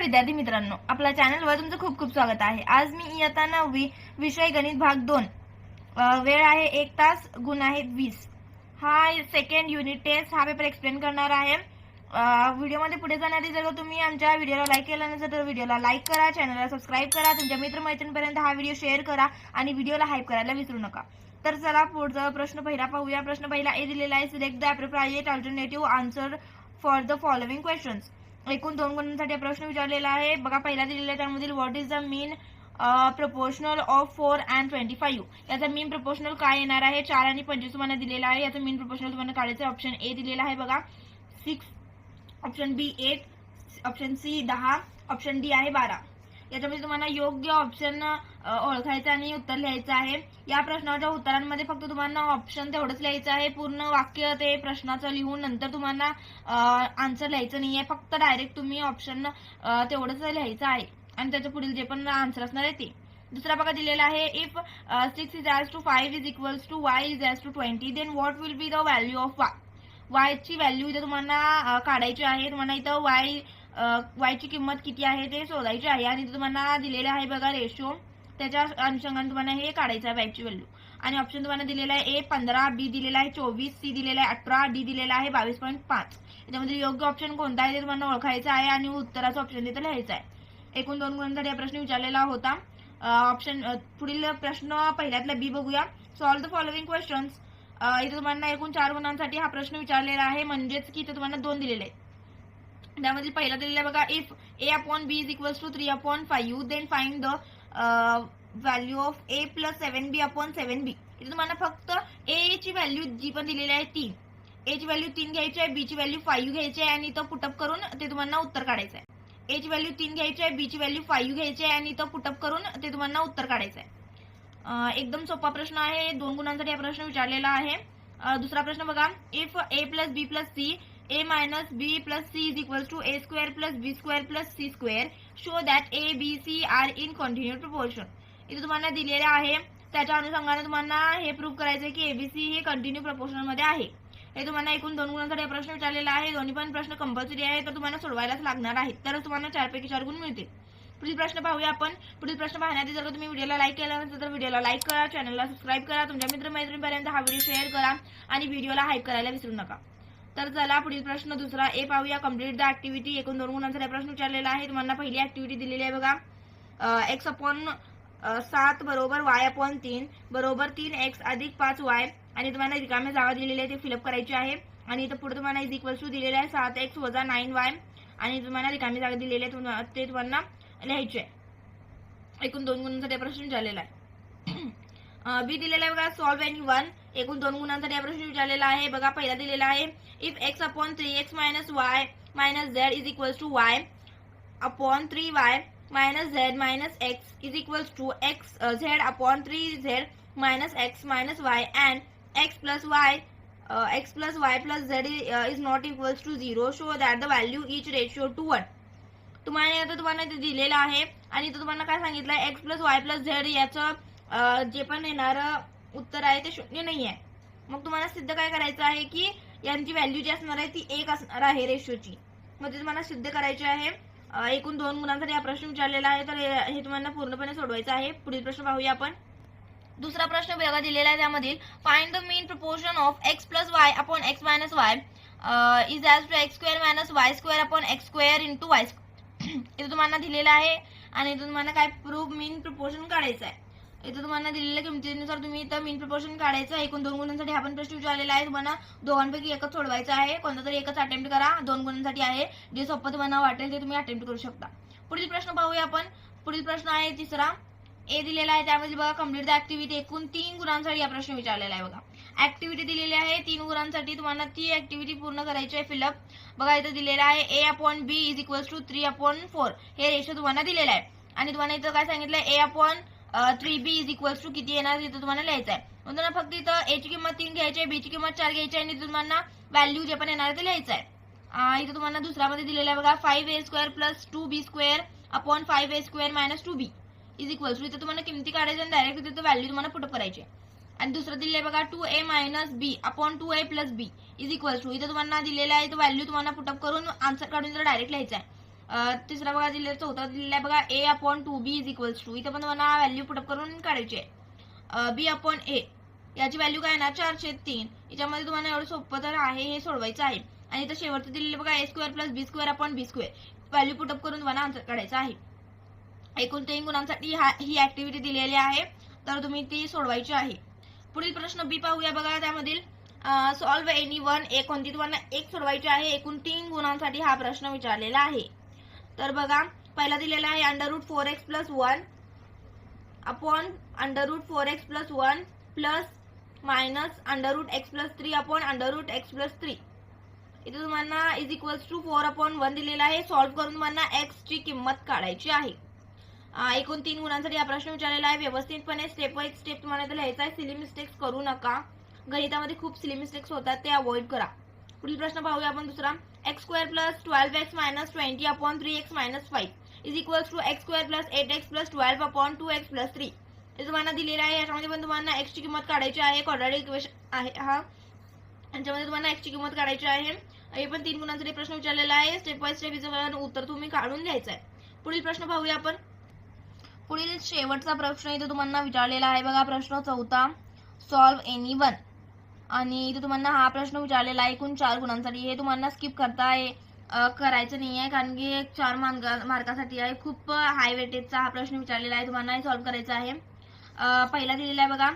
विद्यार्थी मित्रांनो, आपल्या चॅनलवर तुमचं खूप खूप स्वागत आहे। आज मी इयत्ता 9वी विषय गणित भाग 2 वेळ आहे 1 तास गुण आहे 20 हा सेकंड युनिट टेस्ट हा पेपर एक्सप्लेन करणार आहे। व्हिडिओमध्ये पुढे जाण्याआधी जर तुम्ही आमच्या व्हिडिओला लाईक केला नसेल तर व्हिडिओला लाईक करा, चॅनलला सबस्क्राइब करा, तुमच्या मित्रमैत्रिणींपर्यंत हा व्हिडिओ शेअर करा आणि व्हिडिओला हाईप करायला विसरू नका। तर चला पुढचा प्रश्न पहिला पाहूया। प्रश्न पहिला ए दिलेला आहे, select the appropriate alternative answer for the following questions. एकूण 2 गुणांसाठी प्रश्न विचारलेला आहे बघा। पहिला दिलेला आहे त्यामध्ये what is the mean proportional of 4 and 25। याचा मीन प्रोपोर्शनल काय येणार आहे? 4 आणि 25 तुम्हाला दिलेला आहे। याचा मीन प्रोपोर्शनल तुम्हाला काढायचं आहे। ऑप्शन ए दिलेला आहे बघा 6, ऑप्शन बी 8, ऑप्शन सी 10, ऑप्शन डी आहे 12। याच्यामध्ये तुम्हाला योग्य ऑप्शन ओळखायचा आणि उत्तर लिहायचं आहे। या प्रश्नाच्या उत्तरांमध्ये फक्त तुम्हाला ऑप्शन तेवढंच लिहायचं आहे, पूर्ण वाक्य ते प्रश्नाचं लिहून नंतर तुम्हाला आन्सर लिहायचं नाहीये, फक्त डायरेक्ट तुम्ही ऑप्शन तेवढंच लिहायचं आहे आणि त्याच्या पुढील जे पण आन्सर असणार आहे ते। दुसरा बघा दिलेला आहे, if 6 is as to 5 is equals to y is as to 20 then what will be the value of y। y ची व्हॅल्यू इथे तुम्हाला काढायची आहे। तुम्हाला इथं y ची किंमत किती आहे ते शोधायची आहे आणि तुम्हाला दिलेले आहे बघा रेशो, त्याच्या अनुषंगाने तुम्हाला हे काढायचं आहे y ची व्हॅल्यू। आणि ऑप्शन तुम्हाला दिलेला आहे ए 15, बी दिलेला आहे 24, सी दिलेला आहे 18, डी दिलेला आहे 22.5। याच्यामध्ये योग्य ऑप्शन कोणता आहे ते तुम्हाला ओळखायचं आहे आणि उत्तराचं ऑप्शन तिथे लिहायचं आहे। एकूण 2 गुणांसाठी हा प्रश्न विचारलेला होता। ऑप्शन पुढील प्रश्न पहिल्यातला बी बघूया। Solve the following questions. इथे तुम्हाला एकूण 4 गुणांसाठी हा प्रश्न विचारलेला आहे, म्हणजेच की इथे तुम्हाला 2 दिलेले आहेत। त्यामध्ये पहिला दिलेला आहे बघा, if a upon b is equals to 3 upon 5 then find the value of a plus 7b upon 7b। इथे तुम्हाला फक्त a ची व्हॅल्यू जी पण दिलेली आहे 3, a ची व्हॅल्यू 3 घ्यायची आहे, b ची व्हॅल्यू 5 घ्यायची आहे आणि तो पुटअप करून ते तुम्हाला उत्तर काढायचं आहे। a ची व्हॅल्यू 3 घ्यायची आहे, b ची व्हॅल्यू 5 घ्यायची आहे आणि तो पुटअप करून ते तुम्हाला उत्तर काढायचं आहे। एकदम सोपा प्रश्न आहे, 2 गुणांसाठी हा प्रश्न विचारलेला आहे। दुसरा प्रश्न बघा, if a plus b plus c a minus b plus c is equals to a square plus b square plus c square show that a b c are in continuous proportion। इथे तुम्हाला दिलेले आहे, त्याच्या अनुषंगाने तुम्हाला हे prove करायचं की एबीसी हे कंटिन्यू प्रोपोर्शनल मध्ये आहे। हे तुम्हाला एकूण 2 गुणांसाठी हा प्रश्न विचारलेला आहे। दोन्ही पण प्रश्न कंपल्सरी आहे, तर तुम्हाला सोडवायलाच लागणार आहेत, तर तुम्हाला 4 पैकी 4 गुण मिळतील। पुढील प्रश्न पाहूया आपण। पुढील प्रश्न पाहण्याआधी जर तुम्ही व्हिडिओला लाईक केला नसेल तर व्हिडिओला लाईक करा, चॅनलला सबस्क्राइब करा, तुमच्या मित्रमैत्रिणींपर्यंत हा व्हिडिओ शेअर करा आणि व्हिडिओला हाईप करायला विसरू नका। तर चला पुढील प्रश्न दुसरा ए पाहूया। Complete the activity. एकूण 2 गुणांचा प्रश्न विचारलेला आहे। तुम्हाला पहिली ऍक्टिव्हिटी दिलेली आहे बघा, x upon 7 बरोबर y upon 3 बरोबर 3x अधिक 5y आणि तुम्हाला रिकाम्या जागा दिलेली आहे ते फिलअप करायची आहे आणि इथं पुढे तुम्हाला इज इक्वल्स टू दिलेले आहे 7x वजा 9y आणि तुम्हाला रिकामी जागा दिलेली आहे ते तुम्हाला लिहायचे आहे। एकूण 2 गुणांचा प्रश्न विचारलेला आहे। बी दिलेला आहे बघा, सॉल्व एनी वन। एकूण 2 गुणांसाठी हा प्रश्न विचारलेला आहे बघा। पहिला दिलेला आहे, if x upon 3x minus y minus z is equals to y upon 3y minus z minus x is equals to x z upon 3z minus x minus y and x plus y plus z is not equals to 0 show that the value each ratio to 1। तुम्हाला आता तुम्हाला ते दिलेलं आहे आणि तो तुम्हाला काय सांगितलं आहे, x plus y plus z याचं जे पण येणारं उत्तर आहे ते 0 नाही आहे। मग तुम्हाला सिद्ध काय करायचं आहे की यांची व्हॅल्यू जी असणार आहे ती 1 असणार आहे रेशोची, मग ते तुम्हाला सिद्ध करायचे आहे। एकूण 2 गुणांसाठी हा प्रश्न विचारलेला आहे, तर हे तुम्हाला पूर्णपणे सोडवायचं आहे। पुढील प्रश्न पाहूया आपण। दुसरा प्रश्न बघा दिलेला आहे, त्यामधील find the mean proportion of x plus y upon x minus y is as to x square minus y square upon x square into y square। इथे तुम्हाला दिलेला आहे आणि इथे तुम्हाला काय प्रूव्ह मीन प्रोपोर्शन काढायचं आहे। इथे तुम्हाला दिलेल्या किमतीनुसार तुम्ही इथं मीन प्रोपोर्शन काढायचं आहे। एकूण 2 गुणांसाठी हा पण प्रश्न विचारलेला आहे। तुम्हाला दोघांपैकी एकच सोडवायचा आहे, कोणता तरी एकच अटेम्प्ट करा। 2 गुणांसाठी आहे, जे सोपं तुम्हाला वाटेल ते तुम्ही अटेम्प्ट करू शकता। पुढील प्रश्न पाहूया आपण। पुढील प्रश्न आहे तिसरा ए दिलेला आहे, त्यामध्ये बघा कंप्लीट द ऍक्टिव्हिटी। एकूण 3 गुणांसाठी हा प्रश्न विचारलेला आहे बघा। ऍक्टिव्हिटी दिलेली आहे 3 गुणांसाठी, तुम्हाला ती ऍक्टिव्हिटी पूर्ण करायची आहे फिलअप। बघा इथं दिलेला आहे a upon b is equals to 3 upon 4 हे रेशो तुम्हाला दिलेला आहे आणि तुम्हाला इथं काय सांगितलंय a upon 3b is equals to किती येणार इथं तुम्हाला लिहायचं आहे। तुम्हाला फक्त इथं a ची किंमत 3 घ्यायची आहे, b ची किंमत 4 घ्यायची आहे आणि तुम्हाला व्हॅल्यू जे पण येणार ते लिहायचं आहे। इथं तुम्हाला दुसऱ्यामध्ये दिलेला आहे बघा 5a square plus 2b square upon 5a square minus 2b is equals to इथं तुम्हाला किमती काढायच्या आणि डायरेक्ट तिथं व्हॅल्यू तुम्हाला पुटअप करायची आहे। आणि दुसरं दिले बघा 2a minus b upon 2a plus b is equals to इथं तुम्हाला दिलेला आहे तो व्हॅल्यू तुम्हाला पुटअप करून आन्सर काढून डायरेक्ट लिहायचा आहे। तिसरा बघा दिलेला, चौथा दिलेला आहे बघा a/2b इज इक्वल्स टू, इथं पण तुम्हाला व्हॅल्यू पुटअप करून काढायची आहे. b/a याची व्हॅल्यू काय ना 4/3. याच्यामध्ये तुम्हाला एवढं सोपं तर आहे, हे सोडवायचं आहे. आणि इथं शेवटचं दिलेलं बघा a² + b² व्हॅल्यू पुटअप करून तुम्हाला आन्सर काढायचं आहे. एकूण 3 गुणांसाठी ही ऍक्टिव्हिटी दिलेली आहे, तर तुम्ही ती सोडवायची आहे. पुढील प्रश्न बी पाहूया बघा. त्यामधील सॉल्व्ह एनी वन, एक कोणती तुम्हाला एक सोडवायची आहे. एकूण 3 गुणांसाठी हा प्रश्न विचारलेला आहे. तर बघा, पहिला दिलेला आहे √4x + 1 upon √4x + 1 plus minus √x + 3 upon √x + 3. इथे तुम्हाला इज इक्वल्स टू 4/1 दिलेला आहे. सॉल्व्ह करून तुम्हाला x ची किंमत काढायची आहे. एकूण 3 गुणांसाठी हा प्रश्न विचारलेला आहे. व्यवस्थितपणे स्टेप बाय स्टेप तुम्हाला इथे लिहायचा आहे. सिली मिस्टेक्स करू नका. गणितामध्ये खूप सिली मिस्टेक्स होतात, ते अवॉइड करा. पुढील प्रश्न पाहूया आपण दुसरा. x² + 12x - 20 upon 3x - 5 is equals to x² + 8x + 12 upon 2x + 3. हे तुम्हाला दिलेलं आहे. याच्यामध्ये पण तुम्हाला x ची किंमत काढायची आहे. क्वाड्रॅटिक इक्वेशन आहे हा. याच्यामध्ये तुम्हाला x ची किंमत काढायची आहे. हे पण 3 गुणांसाठी प्रश्न विचारलेला आहे. स्टेप बाय स्टेप याचं उत्तर तुम्ही काढून लिहायचं आहे. पुढील प्रश्न पाहूया आपण. पुढील शेवटचा प्रश्न इथे तुम्हाला विचारलेला आहे बघा. प्रश्न चौथा, सॉल्व्ह एनी वन. आणि इथे तुम्हाला हा प्रश्न विचारलेला आहे एकूण 4 गुणांसाठी. हे तुम्हाला स्किप करायचं नाही आहे, कारण की 4 मार्कासाठी आहे. खूप हाय वेटेजचा हा प्रश्न विचारलेला आहे. तुम्हाला हे सॉल्व्ह करायचं आहे. पहिला दिलेला आहे बघा.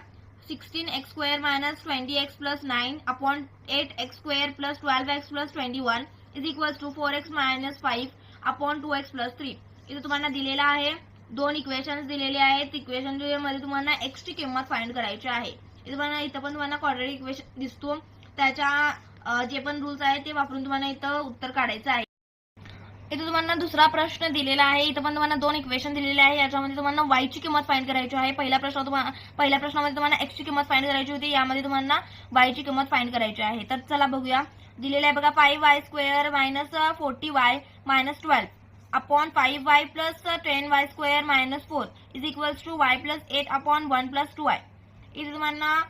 16x² - 20x + 9 upon 8x² + 12x + 21 is equals to 4x - 5 upon 2x + 3. इथे तुम्हाला दिलेला आहे. 2 इक्वेशन्स दिलेले आहेत. इक्वेशन मध्ये तुम्हाला x ची किंमत फाइंड करायची आहे. इथं पण तुम्हाला क्वाड्रॅटिक इक्वेशन दिसतो. त्याच्या जे पण रूल्स आहेत ते वापरून तुम्हाला इथं उत्तर काढायचं आहे. इथे तुम्हाला दुसरा प्रश्न दिलेला आहे. इथं पण तुम्हाला 2 इक्वेशन दिलेले आहे. याच्यामध्ये तुम्हाला y ची किंमत फाइंड करायची आहे. पहिल्या प्रश्नामध्ये तुम्हाला x ची किंमत फाइंड करायची होती. यामध्ये तुम्हाला y ची किंमत फाइंड करायची आहे. तर चला बघूया. दिलेलं आहे बघा. 5y² - 40y - 12 upon 5y + 10y² - 4 is equals to y + 8 upon 1 + 2y. इथे तुम्हाला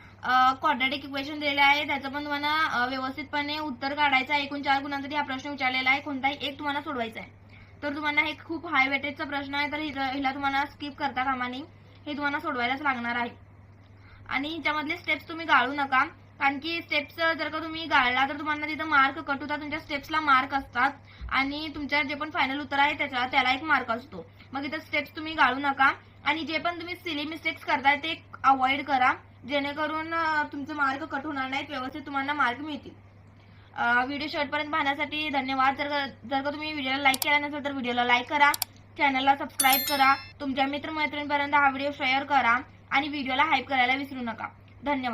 क्वाड्रॅटिक इक्वेशन दिलेले आहे. त्याचं पण तुम्हाला व्यवस्थितपणे उत्तर काढायचं आहे. एकूण 4 गुणांसाठी हा प्रश्न विचारलेला आहे. कोणताही एक तुम्हाला सोडवायचा आहे. तर तुम्हाला हे खूप हाय वेटेजचा प्रश्न आहे, तर हिला तुम्हाला स्किप करता कामा नये. हे तुम्हाला सोडवायलाच लागणार आहे. आणि ह्याच्यामधले स्टेप्स तुम्ही गाळू नका, कारण की स्टेप्स जर का तुम्ही गाळला तर तुम्हाला तिथं मार्क कट होतात. तुमच्या स्टेप्सला मार्क असतात आणि तुमच्या जे पण फायनल उत्तर आहे त्याला एक मार्क असतो. मग इथं स्टेप्स तुम्ही गाळू नका. आणि जे पण तुम्ही सिली मिस्टेक्स करताय ते अवॉइड करा, जेणेकरून तुमचे मार्क कट होणार नाहीत, व्यवस्थित तुम्हाला मार्क मिळतील. व्हिडिओ शेवटपर्यंत पाहण्यासाठी धन्यवाद. जर का तुम्ही व्हिडिओला लाईक केला नसेल तर व्हिडिओला लाईक करा, चॅनलला सबस्क्राईब करा, तुमच्या मित्रमैत्रिणींपर्यंत हा व्हिडिओ शेअर करा आणि व्हिडिओला हाईप करायला विसरू नका. धन्यवाद.